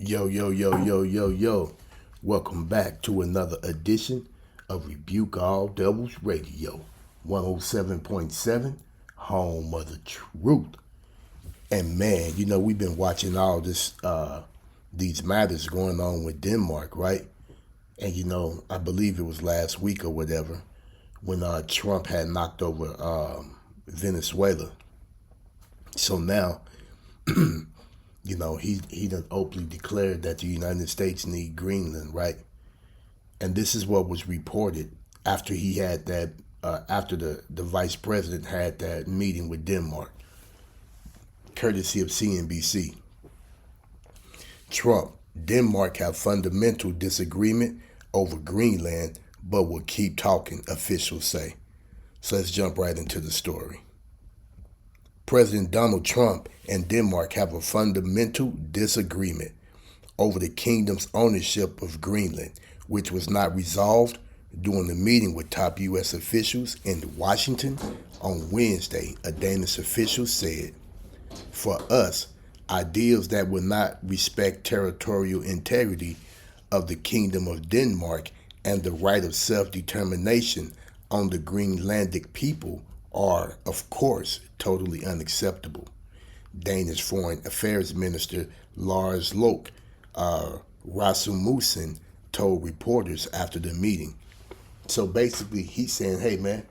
Yo, yo, yo, yo, yo, yo. Welcome back to another edition of Rebuke All Devils Radio, 107.7, home of the truth. And man, we've been watching all these matters going on with Denmark, right? And I believe it was last week or whatever when Trump had knocked over Venezuela. So now he done openly declared that the United States need Greenland, right? And this is what was reported after he had that, after the vice president had that meeting with Denmark, courtesy of CNBC. Trump, Denmark have fundamental disagreement over Greenland, but will keep talking, officials say. So let's jump right into the story. President Donald Trump and Denmark have a fundamental disagreement over the kingdom's ownership of Greenland, which was not resolved during the meeting with top U.S. officials in Washington on Wednesday, a Danish official said. For us, ideals that would not respect territorial integrity of the Kingdom of Denmark and the right of self-determination on the Greenlandic people are, of course, totally unacceptable. Danish Foreign Affairs Minister Lars Løkke Rasmussen told reporters after the meeting. So basically, he's saying, "Hey, man,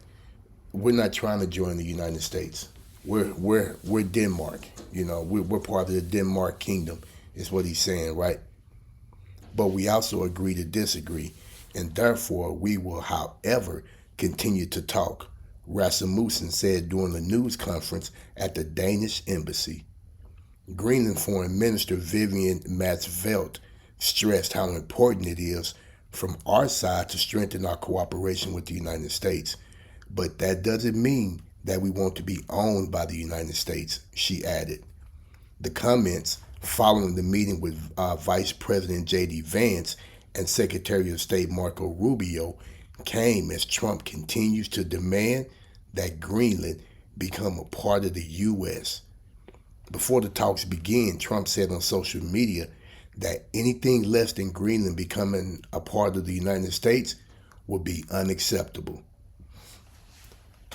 we're not trying to join the United States. We're Denmark. We're part of the Denmark kingdom," is what he's saying, right? But we also agree to disagree, and therefore we will, however, continue to talk, Rasmussen said during a news conference at the Danish embassy. Greenland Foreign Minister Vivian Madsvelt stressed how important it is from our side to strengthen our cooperation with the United States. But that doesn't mean that we want to be owned by the United States, she added. The comments following the meeting with Vice President J.D. Vance and Secretary of State Marco Rubio came as Trump continues to demand that Greenland become a part of the U.S. Before the talks began, Trump said on social media that anything less than Greenland becoming a part of the United States would be unacceptable.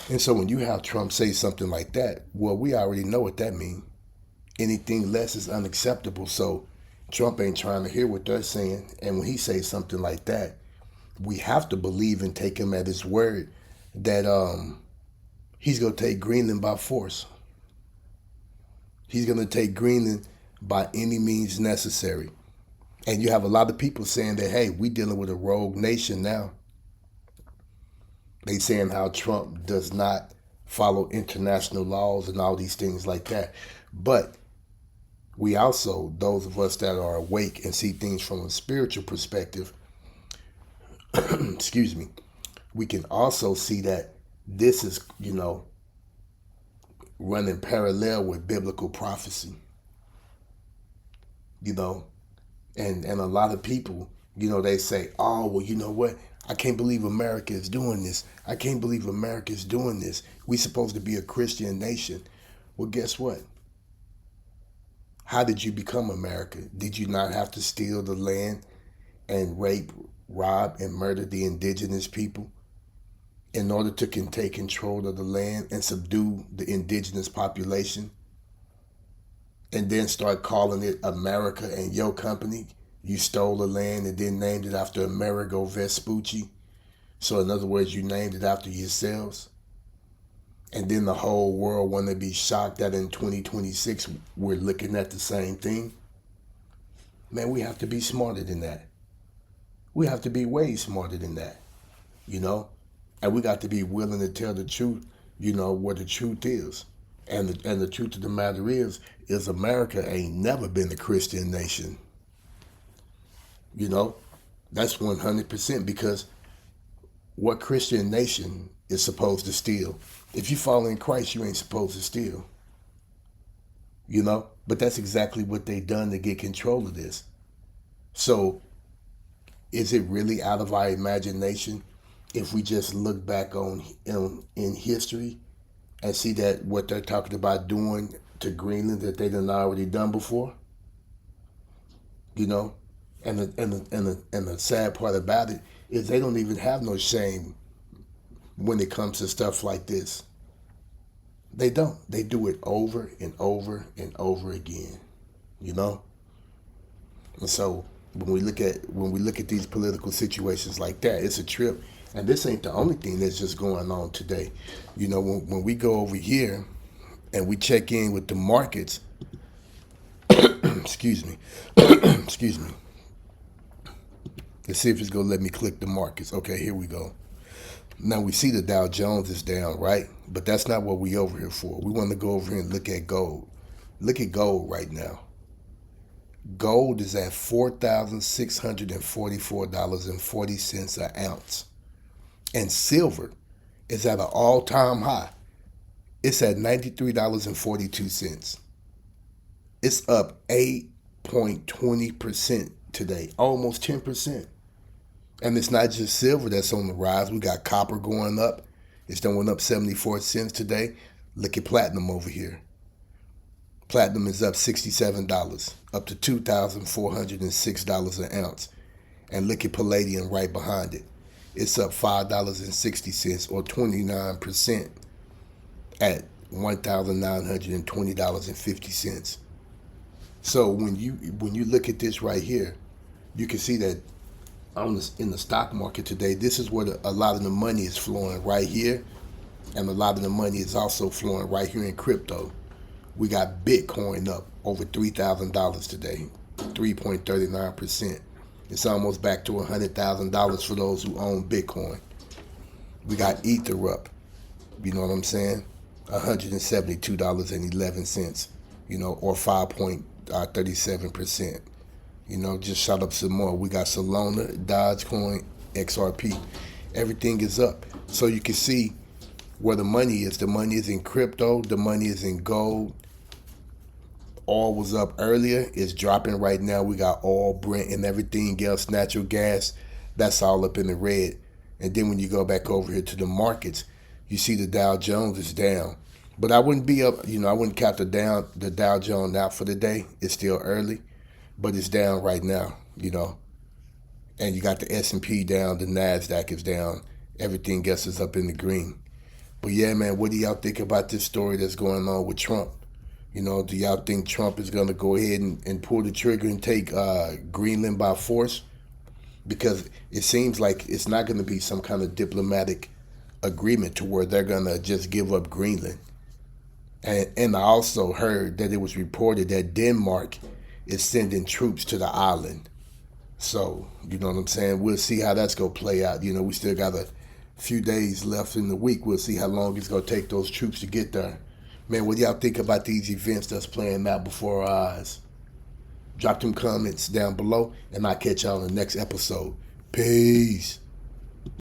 And so when you have Trump say something like that, well, we already know what that means. Anything less is unacceptable. So Trump ain't trying to hear what they're saying. And when he says something like that, we have to believe and take him at his word that he's going to take Greenland by force. He's going to take Greenland by any means necessary. And you have a lot of people saying that, hey, we dealing with a rogue nation now. They saying how Trump does not follow international laws and all these things like that. But we also, those of us that are awake and see things from a spiritual perspective, excuse me, we can also see that this is, running parallel with biblical prophecy. And a lot of people, they say, oh, well, you know what? I can't believe America is doing this. I can't believe America is doing this. We're supposed to be a Christian nation. Well, guess what? How did you become America? Did you not have to steal the land and rape, rob, and murder the indigenous people in order to take control of the land and subdue the indigenous population? And then start calling it America and your company? You stole the land and then named it after Amerigo Vespucci. So in other words, you named it after yourselves. And then the whole world want to be shocked that in 2026, we're looking at the same thing. Man, we have to be smarter than that. We have to be way smarter than that, And we got to be willing to tell the truth, what the truth is. And the truth of the matter is America ain't never been a Christian nation. That's 100% because what Christian nation is supposed to steal? If you follow in Christ, you ain't supposed to steal. But that's exactly what they done to get control of this. So is it really out of our imagination if we just look back in history and see that what they're talking about doing to Greenland that they done already done before? you know. And the sad part about it is they don't even have no shame when it comes to stuff like this. They don't. They do it over and over and over again, you know. And so when we look at these political situations like that, it's a trip. And this ain't the only thing that's just going on today. You know, when we go over here and we check in with the markets, excuse me, excuse me. Let's see if it's gonna let me click the markets. Okay, here we go. Now we see the Dow Jones is down, right? But that's not what we over here for. We want to go over here and look at gold. Look at gold right now. Gold is at $4,644.40 an ounce. And silver is at an all-time high. It's at $93.42. It's up 8.20% today, almost 10%. And it's not just silver that's on the rise. We got copper going up. It's done went up 74 cents today. Look at platinum over here. Platinum is up $67, up to $2,406 an ounce. And look at palladium right behind it. It's up $5.60 or 29% at $1,920.50. So when you look at this right here, you can see that in the stock market today, this is where a lot of the money is flowing right here, and a lot of the money is also flowing right here in crypto. We got Bitcoin up over $3,000 today, 3.39%. It's almost back to $100,000 for those who own Bitcoin. We got Ether up, you know what I'm saying? $172.11, or 5.37%. Just shot up some more. We got Solana, Dogecoin, XRP. Everything is up. So you can see where the money is. The money is in crypto. The money is in gold. Oil was up earlier. It's dropping right now. We got oil, Brent, and everything else, natural gas. That's all up in the red. And then when you go back over here to the markets, you see the Dow Jones is down. But I wouldn't be up, I wouldn't count the Dow Jones out for the day. It's still early, but it's down right now, And you got the S&P down, the NASDAQ is down. Everything else is up in the green. But yeah, man, what do y'all think about this story that's going on with Trump? Do y'all think Trump is going to go ahead and pull the trigger and take Greenland by force? Because it seems like it's not going to be some kind of diplomatic agreement to where they're going to just give up Greenland. And I also heard that it was reported that Denmark is sending troops to the island. So, you know what I'm saying? We'll see how that's going to play out. We still got a few days left in the week. We'll see how long it's going to take those troops to get there. Man, what do y'all think about these events that's playing out before our eyes? Drop them comments down below, and I'll catch y'all in the next episode. Peace.